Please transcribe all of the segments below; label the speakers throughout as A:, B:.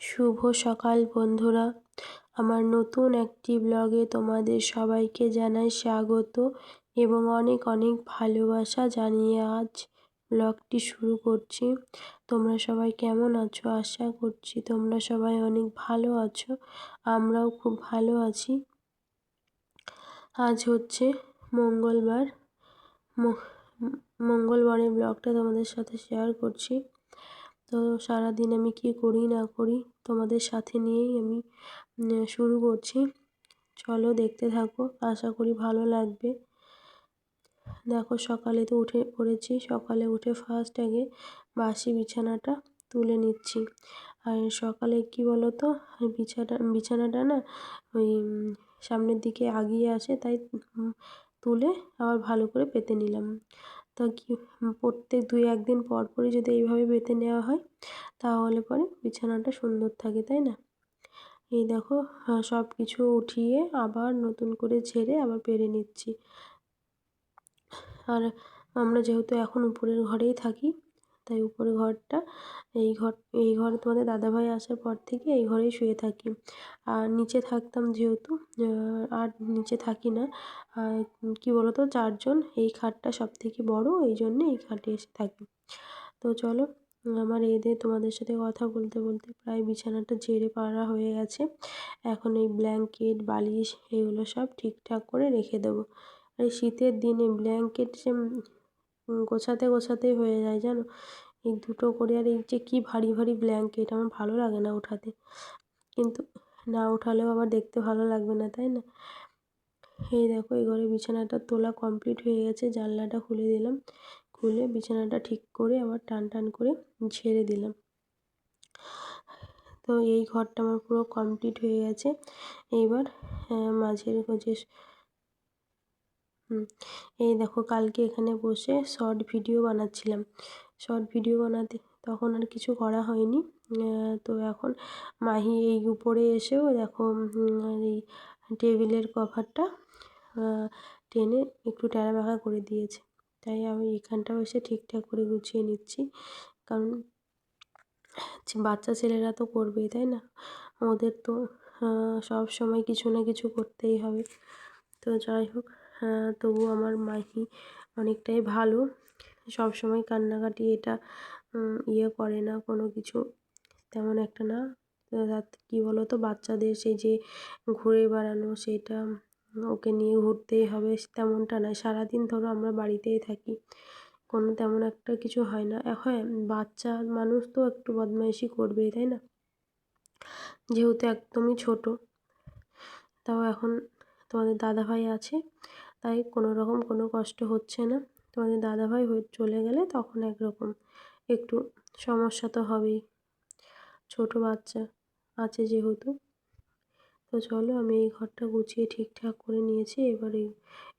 A: শুভ সকাল বন্ধুরা, আমার নতুন একটি ব্লগে তোমাদের সবাইকে জানাই স্বাগত এবং অনেক অনেক ভালোবাসা জানিয়ে আজ ব্লগটি শুরু করছি। তোমরা সবাই কেমন আছো? আশা করছি তোমরা সবাই অনেক ভালো আছো, আমরাও খুব ভালো আছি। আজ হচ্ছে মঙ্গলবার, মঙ্গলবারের ব্লগটা তোমাদের সাথে শেয়ার করছি। তো সারাদিন আমি কি করি না করি তোমাদের সাথে নিয়েই আমি শুরু করছি। চলো দেখতে থাকো, আশা করি ভালো লাগবে। দেখো সকালে তো উঠে পড়েছি, সকালে উঠে ফার্স্ট আগে বাসি বিছানাটা তুলে নিচ্ছি। আর সকালে কি বলো তো, বিছানাটা না ওই সামনের দিকে আগিয়ে আসে, তাই তুলে আবার ভালো করে পেতে নিলাম। তো কি প্রত্যেক 2-1 দিন পর পরই যদি এইভাবে পেতে নেওয়া হয় তাহলে পরে বিছানাটা সুন্দর থাকে, তাই না? এই দেখো সব কিছু উঠিয়ে আবার নতুন করে ঝেড়ে আবার পেরে নিচ্ছি। আর আমরা যেহেতু এখন উপরের ঘরেই থাকি, তাই উপরের ঘরটা এই ঘরে তোমাদের দাদাভাই আসার পর থেকে এই ঘরেই শুয়ে থাকি। আর নিচে থাকতাম যেহেতু, আর নিচে থাকি না। কি বলো তো, 4 জন, এই খাটটা সবথেকে বড়, এই জন্যে এই খাটে এসে থাকি। তো চলো, আমার এদের তোমাদের সাথে কথা বলতে বলতে প্রায় বিছানাটা ঝেড়ে পাড়া হয়ে গেছে। এখন এই ব্ল্যাঙ্কেট, বালিশ এগুলো সব ঠিকঠাক করে রেখে দেবো। আর এই শীতের দিনে ব্ল্যাঙ্কেট যে গোছাতে গোছাতেই হয়ে যায় জানো, এই দুটো করে। আর এই যে কি ভারী ভারী ব্ল্যাঙ্কেট, আমার ভালো লাগে না ওঠাতে, কিন্তু না ওঠালেও আবার দেখতে ভালো লাগবে না, তাই না? এই দেখো এই ঘরে বিছানাটা তোলা কমপ্লিট হয়ে গেছে। জানলাটা খুলে দিলাম, খুলে বিছানাটা ঠিক করে আবার টান টান করে ঝেড়ে দিলাম। তো এই ঘরটা আমার পুরো কমপ্লিট হয়ে গেছে। এইবার মাঝের যে এই দেখো কালকে এখানে বসে শর্ট ভিডিও বানাচ্ছিলাম। শর্ট ভিডিও বানাতে তখন আর কিছু করা হয়নি। তো এখন মাহি এই উপরে এসেও দেখো এই টেবিলের কভারটা টেনে একটু টেরাবেঁকা করে দিয়েছে, তাই আমি এখানটাও এসে ঠিকঠাক করে গুছিয়ে নিচ্ছি। কারণ বাচ্চা ছেলেরা তো করবেই, তাই না? ওদের তো সব সময় কিছু না কিছু করতেই হবে। তো যাই হোক, তবু আমার মাহি অনেকটাই ভালো, সব সময় কান্নাকাটি এটা করে না, কোনো কিছু তেমন একটা না। কী বলো তো, বাচ্চাদের সেই যে ঘুরে বেড়ানো, সেটা ওকে নিয়ে ঘুরতেই হবে তেমনটা নয়। সারাদিন ধরো আমরা বাড়িতেই থাকি, কোনো তেমন একটা কিছু হয় না। হ্যাঁ, বাচ্চা মানুষ তো একটু বদমাইশি করবেই, তাই না? যেহেতু একদমই ছোট, তাও এখন তোমাদের দাদাভাই আছে, তাই কোনো রকম কোনো কষ্ট হচ্ছে না। তোমাদের দাদাভাই চলে গেলে তখন একরকম একটু সমস্যা তো হবেই, ছোট বাচ্চা আছে যেহেতু। তো চলো, আমি এই ঘরটা গুছিয়ে ঠিকঠাক করে নিয়েছি। এবার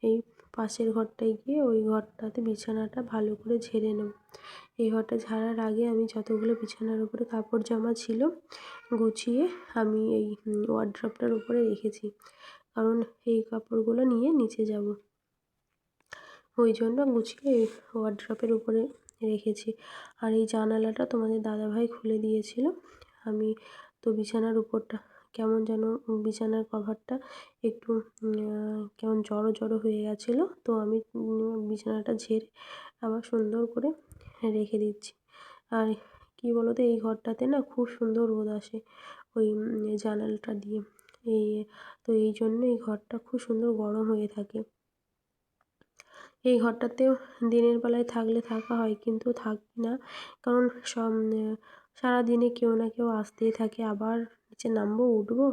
A: এই পাশের ঘরটায় গিয়ে ওই ঘরটাতে বিছানাটা ভালো করে ঝেড়ে নেব। এই ঘরটা ঝাড়ার আগে আমি যতগুলো বিছানার উপরে কাপড় জামা ছিল গুছিয়ে আমি এই ওয়ার্ড্রপটার উপরে রেখেছি, কারণ এই কাপড়গুলো নিয়ে নিচে যাব, ওই জন্য গুছিয়ে এই ওয়ার্ড্রপের উপরে রেখেছি। আর এই জানালাটা তোমাদের দাদাভাই খুলে দিয়েছিল। আমি তো বিছানার উপরটা কেমন যেন, বিছানার কভারটা একটু কেমন জড়ো জড়ো হয়ে গেছিলো, তো আমি বিছানাটা ঝেড়ে আবার সুন্দর করে রেখে দিচ্ছি। আর কি বলো তো, এই ঘরটাতে না খুব সুন্দর রোদ আসে ওই জানালাটা দিয়ে। তো এই জন্য এই ঘরটা খুব সুন্দর গরম হয়ে থাকে। এই ঘরটাতেও দিনের বেলায় থাকলে থাকা হয়, কিন্তু থাকি না, কারণ সারাদিনে কেউ না কেউ আসতেই থাকে, আবার নিচে নামবো উঠবো,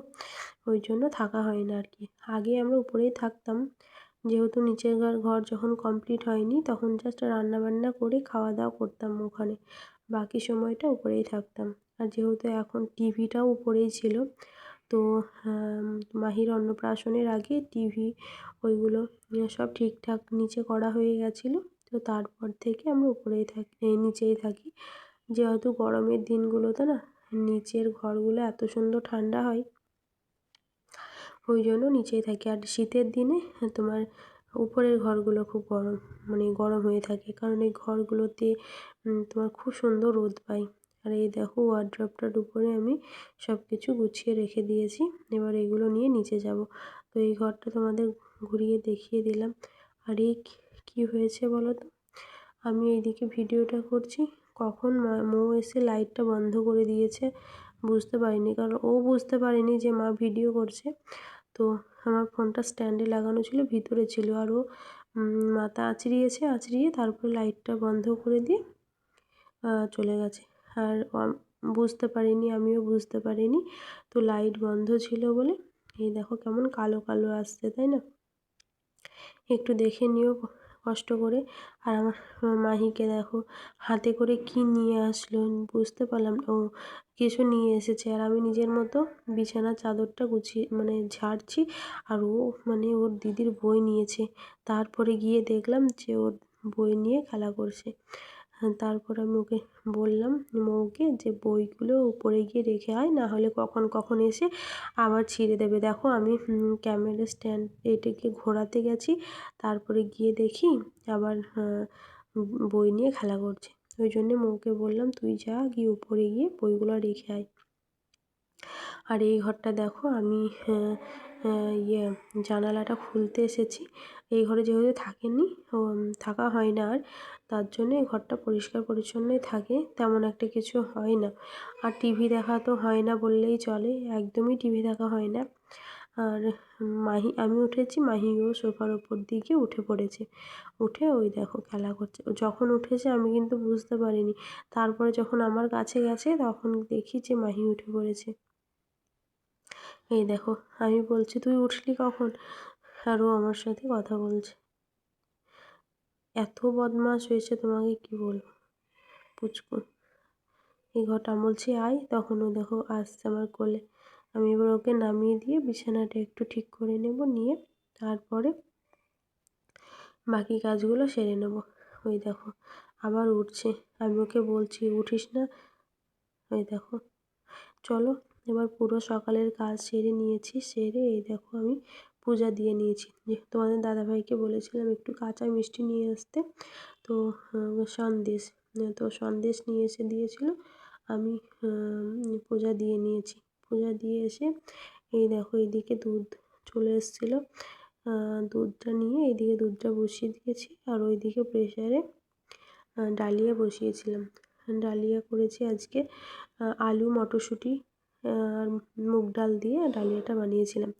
A: ওই জন্য থাকা হয় না আর কি। আগে আমরা উপরেই থাকতাম, যেহেতু নিচের ঘর যখন কমপ্লিট হয়নি তখন জাস্ট রান্নাবান্না করে খাওয়া দাওয়া করতাম ওখানে, বাকি সময়টা উপরেই থাকতাম। আর যেহেতু এখন টিভিটাও উপরেই ছিল, তো মাহির অন্নপ্রাশনের আগে টিভি ওইগুলো সব ঠিকঠাক নিচে করা হয়ে গেছিলো। তো তারপর থেকে আমরা উপরেই থাকি, নিচেই থাকি। যেহেতু গরমের দিনগুলোতে না নিচের ঘরগুলো এত সুন্দর ঠান্ডা হয়, ওই জন্য নিচেই থাকি। আর শীতের দিনে তোমার উপরের ঘরগুলো খুব গরম, মানে গরম হয়ে থাকে, কারণ এই ঘরগুলোতে তোমার খুব সুন্দর রোদ পায়। আর এই দেখো ওয়ারড্রপটার উপরে আমি সব কিছু গুছিয়ে রেখে দিয়েছি। এবার এগুলো নিয়ে নিচে যাব। তো এই ঘরটা তোমাদের ঘুরিয়ে দেখিয়ে দিলাম। আর এই কী হয়েছে বলো তো, আমি এইদিকে ভিডিওটা করছি, কখন মৌ এসে লাইটটা বন্ধ করে দিয়েছে বুঝতে পারিনি, কারণ ও বুঝতে পারেনি যে মা ভিডিও করছে। তো আমার ফোনটা স্ট্যান্ডে লাগানো ছিল, ভিতরে ছিল, আর ও মাথা আঁচড়িয়ে তারপরে লাইটটা বন্ধ করে দিয়ে চলে গেছে। আর বুঝতে পারিনি, আমিও বুঝতে পারিনি। তো লাইট বন্ধ ছিল বলে এই দেখো কেমন কালো কালো আসছে, তাই না? একটু দেখে নিও কষ্ট করে। আর আমার মাহিকে দেখো হাতে করে কি নিয়ে আসলো বুঝতে পারলাম না। ও কিছু নিয়ে এসেছে, আর আমি নিজের মতো বিছানার চাদরটা গুছিয়ে মানে ঝাড়ছি, আর ও মানে ওর দিদির বই নিয়েছে। তারপরে গিয়ে দেখলাম যে ওর বই নিয়ে খেলা করছে। তারপর আমি ওকে বললাম মৌকে যে বইগুলো উপরে গিয়ে রেখে আয়, না হলে কখন এসে আবার ছিঁড়ে দেবে। দেখো আমি ক্যামেরা স্ট্যান্ড এটাকে ঘোরাতে গেছি, তারপরে গিয়ে দেখি আবার বই নিয়ে খেলা করছে। ওই জন্যে মৌকে বললাম তুই যা গিয়ে উপরে গিয়ে বইগুলো রেখে আয়। আর এই ঘরটা দেখো আমি জানালাটা খুলতে এসেছি। এই ঘরে যেহেতু থাকেনি, থাকা হয় না আর, তার জন্য এই ঘরটা পরিষ্কার পরিচ্ছন্নই থাকে, তেমন একটা কিছু হয় না। আর টিভি দেখা তো হয় না বললেই চলে, একদমই টিভি দেখা হয় না। আর আমি উঠেছি, মাহিও সোফার ওপর দিকে উঠে পড়েছে। উঠে ওই দেখো খেলা করছে। যখন উঠেছে আমি কিন্তু বুঝতে পারিনি, তারপরে যখন আমার কাছে গেছে তখন দেখি যে মাহি উঠে পড়েছে। এই দেখো আমি বলছি তুই উঠলি কখন, আর ও আমার সাথে কথা বলছে। এত বদমাশ হয়েছে তোমাকে কি বলবো পুচকু। এই ঘরটা আমি বলছি আয়, তখন ও দেখো আসছে আমার কোলে। আমি এবার ওকে নামিয়ে দিয়ে বিছানাটা একটু ঠিক করে নেব, নিয়ে তারপরে বাকি কাজগুলো সেরে নেব। ওই দেখো আবার উঠছে, আমি ওকে বলছি উঠিস না। ওই দেখো চলো এবার পুরো সকালের কাজ সেরে নিয়েছি, সেরে এই দেখো আমি পূজা দিয়ে নিয়েছি। যে তোমাদের দাদাভাইকে বলেছিলাম একটু কাঁচা মিষ্টি নিয়ে আসতে, তো সন্দেশ, তো সন্দেশ নিয়ে এসে দিয়েছিল। আমি পূজা দিয়ে নিয়েছি। পূজা দিয়ে এসে এই দেখো এইদিকে দুধ চলে এসেছিলো, দুধটা নিয়ে এইদিকে দুধটা বসিয়ে দিয়েছি, আর ওইদিকে প্রেসারে ডালিয়া বসিয়েছিলাম। ডালিয়া করেছি আজকে আলু মটরশুঁটি আর মুগ ডাল দিয়ে ডালিয়াটা বানিয়েছিলাম।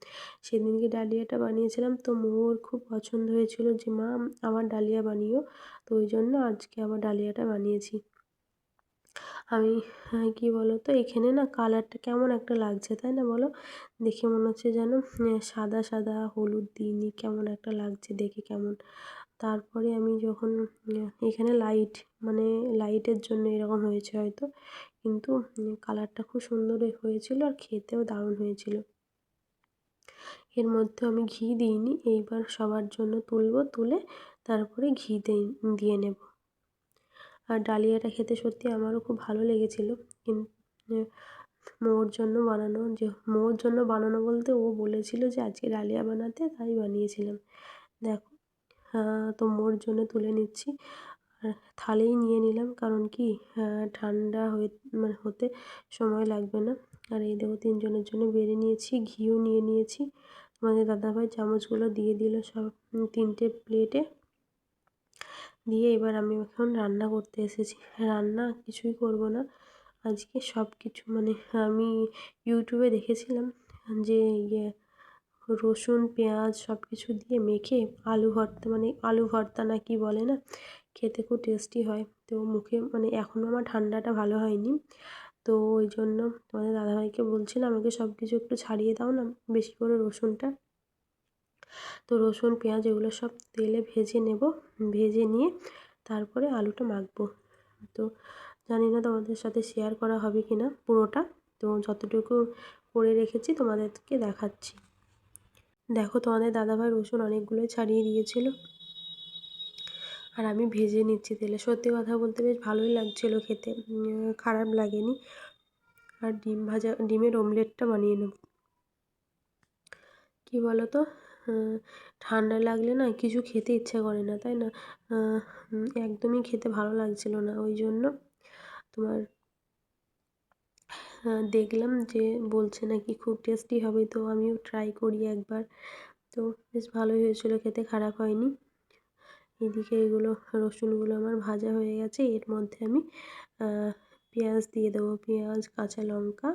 A: সেদিনকে ডালিয়াটা বানিয়েছিলাম তো মৌর খুব পছন্দ হয়েছিল যে মা আবার ডালিয়া বানিও, তো ওই জন্য আজকে আবার ডালিয়াটা বানিয়েছি। আমি কী বলো তো, এখানে না কালারটা কেমন একটা লাগছে তাই না বলো? দেখে মনে হচ্ছে যেন সাদা সাদা হলুদ দিইনি, কেমন একটা লাগছে দেখে কেমন। তারপরে আমি যখন এখানে মানে লাইটের জন্য এরকম হয়েছে হয়তো, কিন্তু কালারটা খুব সুন্দর হয়েছিল আর খেতেও দারুণ হয়েছিল। এর মধ্যে আমি ঘি দিইনি, এইবার সবার জন্য তুলে তারপরে ঘি দিয়ে নেব। আর ডালিয়াটা খেতে সত্যি আমারও খুব ভালো লেগেছিল, কিন্তু মৌর জন্য বানানো বলতে ও বলেছিল যে আজকে ডালিয়া বানাতে, তাই বানিয়েছিলাম। দেখো তো মৌর জন্য তুলে নিচ্ছি, আর থালেই নিয়ে নিলাম, কারণ কি ঠান্ডা হতে সময় লাগবে না। আর এই দেখো তিনজনের জন্য বেড়ে নিয়েছি, ঘিও নিয়ে নিয়েছি। তোমাদের দাদাভাই চামচগুলো দিয়ে দিল সব 3টে প্লেটে দিয়ে। এবার আমি এখন রান্না করতে এসেছি। রান্না কিছুই করব না আজকে, সব কিছু মানে আমি ইউটিউবে দেখেছিলাম যে রসুন পেঁয়াজ সব কিছু দিয়ে মেখে আলু ভর্তা না কি বলে না, খেতে খুব টেস্টি হয়। তো মুখে মানে এখনও আমার ঠান্ডাটা ভালো হয়নি, তো ওই জন্য তোমাদের দাদাভাইকে বলছিলাম আমাকে সব কিছু একটু ছাড়িয়ে দাও না, বেশি করে রসুনটা। তো রসুন পেঁয়াজ এগুলো সব তেলে ভেজে নেব, ভেজে নিয়ে তারপরে আলুটা মাখবো। তো জানি না তোমাদের সাথে শেয়ার করা হবে কি না পুরোটা, তো যতটুকু করে রেখেছি তোমাদেরকে দেখাচ্ছি। দেখো তোমাদের দাদাভাই রসুন অনেকগুলোই ছাড়িয়ে দিয়েছিল, আর আমি ভেজে নিচ্ছি তেলে। সত্যি কথা বলতে বেশ ভালোই লাগছিলো খেতে, খারাপ লাগেনি। আর ডিমের অমলেটটা বানিয়ে নেব। কী বলো তো, ঠান্ডা লাগলে না কিছু খেতে ইচ্ছা করে না তাই না, একদমই খেতে ভালো লাগছিল না, ওই জন্য তোমার দেখলাম যে বলছে নাকি খুব টেস্টি হবে, তো আমিও ট্রাই করি একবার। তো বেশ ভালোই হয়েছিলো খেতে, খারাপ হয়নি। এদিকে এগুলো রসুনগুলো আমার ভাজা হয়ে গেছে। এর মধ্যে আমি পেঁয়াজ দিয়ে দেবো, পেঁয়াজ, কাঁচা লঙ্কা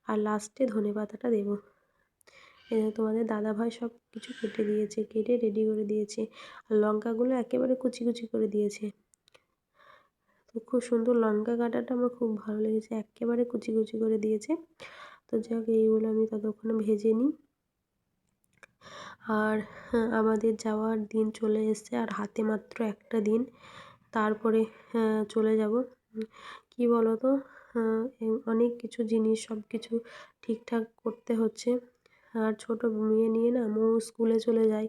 A: আর লাস্টে ধনেপাতাটা দেবো। তোমাদের দাদাভাই সব কিছু কেটে দিয়েছে, কেটে রেডি করে দিয়েছে। আর লঙ্কাগুলো একেবারে কুচি কুচি করে দিয়েছে। তো খুব সুন্দর লঙ্কা কাটাটা আমার খুব ভালো লেগেছে, একেবারে কুচি কুচি করে দিয়েছে। তো যাই হোক এইগুলো আমি ততক্ষণে ভেজে নিই। আর আমাদের যাওয়ার দিন চলে এসছে, আর হাতে মাত্র একটা দিন, তারপরে চলে যাব। কি বলো তো, অনেক কিছু জিনিস সব কিছু ঠিকঠাক করতে হচ্ছে। আর ছোটো মেয়ে নিয়ে না মৌ স্কুলে চলে যায়।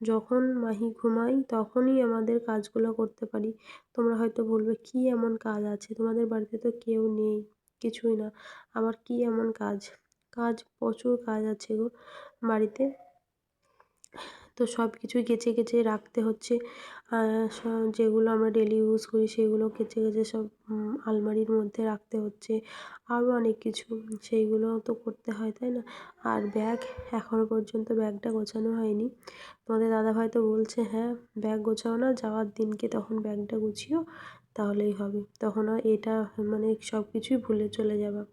A: যখন মাহি ঘুমায় তখনই আমাদের কাজগুলো করতে পারি। তোমরা হয়তো বলবে কী এমন কাজ আছে, তোমাদের বাড়িতে তো কেউ নেই, কিছুই না, আবার কী এমন কাজ? কাজ প্রচুর কাজ আছে গো বাড়িতে। তো সব কিছুই কেচে কেচে রাখতে হচ্ছে। যেগুলো আমরা ডেলি ইউজ করি সেগুলো কেচে কেচে সব আলমারির মধ্যে রাখতে হচ্ছে। আরও অনেক কিছু, সেইগুলোও তো করতে হয়, তাই না? আর ব্যাগ, এখনও পর্যন্ত ব্যাগটা গোছানো হয়নি। তোমাদের দাদাভাই তো বলছে হ্যাঁ ব্যাগ গোছাও না, যাওয়ার দিনকে তখন ব্যাগটা গুছিও, তাহলেই হবে, তখন আর এটা মানে সব কিছুই ভুলে চলে যাবা।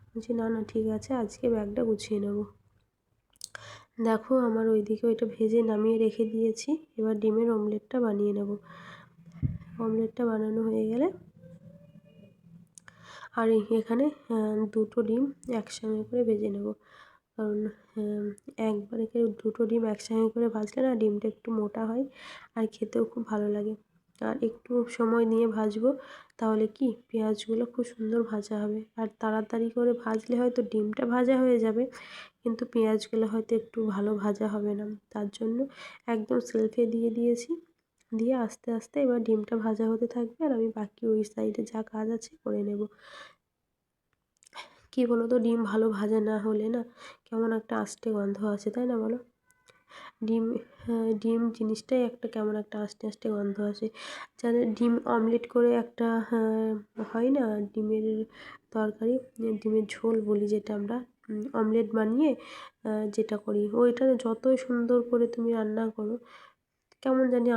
A: বলছি না না ঠিক আছে, আজকে ব্যাগটা গুছিয়ে নেবো। দেখো আমার ওইদিকে ওইটা ভেজে নামিয়ে রেখে দিয়েছি। এবার ডিমের অমলেটটা বানিয়ে নেব। অমলেটটা বানানো হয়ে গেলে, আর এখানে দুটো ডিম একসঙ্গে করে ভেজে নেব। কারণ একবারে দুটো ডিম একসঙ্গে করে ভাজলে না ডিমটা একটু মোটা হয় আর খেতেও খুব ভালো লাগে। আর একটু সময় নিয়ে ভাজবো, তাহলে কি পেঁয়াজগুলো খুব সুন্দর ভাজা হবে। আর তাড়াতাড়ি করে ভাজলে হয়তো ডিমটা ভাজা হয়ে যাবে, কিন্তু পেঁয়াজগুলো হয়তো একটু ভালো ভাজা হবে না। তার জন্য একদম সেলফে দিয়ে দিয়েছি, দিয়ে আস্তে আস্তে এবার ডিমটা ভাজা হতে থাকবে, আর আমি বাকি ওই সাইডে যা কাজ আছে করে নেব। কী বলো তো, ডিম ভালো ভাজা না হলে না কেমন একটা আষ্টে গন্ধ আসে, তাই না বলো? ডিম, ডিম জিনিসটাই একটা কেমন একটা আস্তে আস্তে গন্ধ আসে। জানে ডিম অমলেট করে একটা হয় না ডিমের তরকারি, ডিমের ঝোল বলি যেটা আমরা, অমলেট বানিয়ে যেটা করি, ওইটা যতই সুন্দর করে তুমি রান্না করো কেমন জানি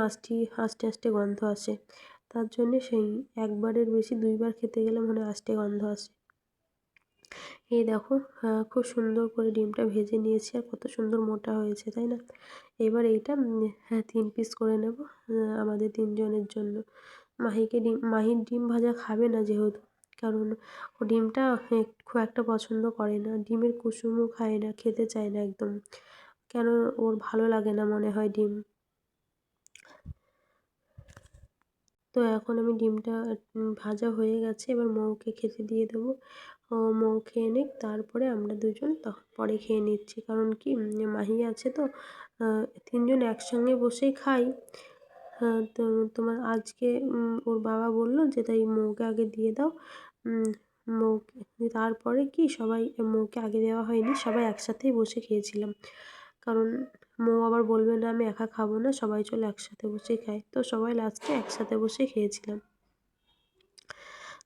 A: আস্তে আস্তে গন্ধ আসে। তার জন্যে সেই একবারের বেশি দুইবার খেতে গেলে মনে হয় আস্তে গন্ধ আসে। এই দেখো খুব সুন্দর করে ডিমটা ভেজে নিয়েছি, আর কত সুন্দর মোটা হয়েছে, তাই না? এবার এইটা 3 পিস করে নেব আমাদের 3 জনের জন্য। মাহির ডিম ভাজা খাবে না যেহেতু, কারণ ও ডিমটা খুব একটা পছন্দ করে না, ডিমের কুসুমও খায় না, খেতে চায় না একদম। কেন ওর ভালো লাগে না মনে হয় ডিম। তো এখন আমি ডিমটা ভাজা হয়ে গেছে, এবার মৌকে খেতে দিয়ে দেবো। মৌ খেয়ে নিক, তারপরে আমরা দুজন পরে খেয়ে নিচ্ছি। কারণ কি মাহি আছে তো, 3 জন একসঙ্গে বসেই খাই। তো তোমার আজকে ওর বাবা বলল যে তাই মৌকে আগে দিয়ে দাও। মৌকে তারপরে কি সবাই, মৌকে আগে দেওয়া হয়নি, সবাই একসাথেই বসে খেয়েছিলাম। কারণ মৌ আবার বলবে না আমি একা খাবো না, সবাই চলো একসাথে বসে খাই। তো সবাই লাস্টে একসাথে বসে খেয়েছিলাম।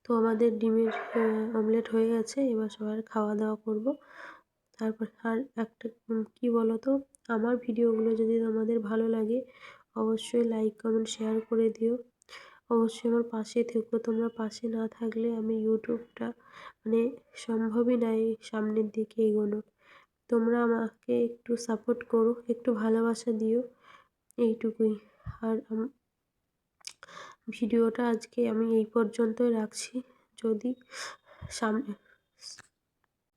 A: তো আমাদের ডিমের অমলেট হয়ে গেছে, এবার সবার খাওয়া দাওয়া করব। তারপর আর একটা কী বলো তো, আমার ভিডিওগুলো যদি তোমাদের ভালো লাগে অবশ্যই লাইক কমেন্ট শেয়ার করে দিও। অবশ্যই আমার পাশে থেকো, তোমরা পাশে না থাকলে আমি ইউটিউবটা মানে সম্ভবই না এই সামনের দিকে এগোনো। তোমরা আমাকে একটু সাপোর্ট করো, একটু ভালোবাসা দিও, এইটুকুই। আর ভিডিওটা আজকে আমি এই পর্যন্তই রাখছি। যদি সামনে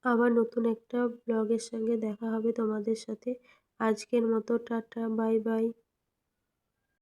A: আবার নতুন একটা ব্লগের সঙ্গে দেখা হবে তোমাদের সাথে। আজকের মতো টাটা, বাই বাই।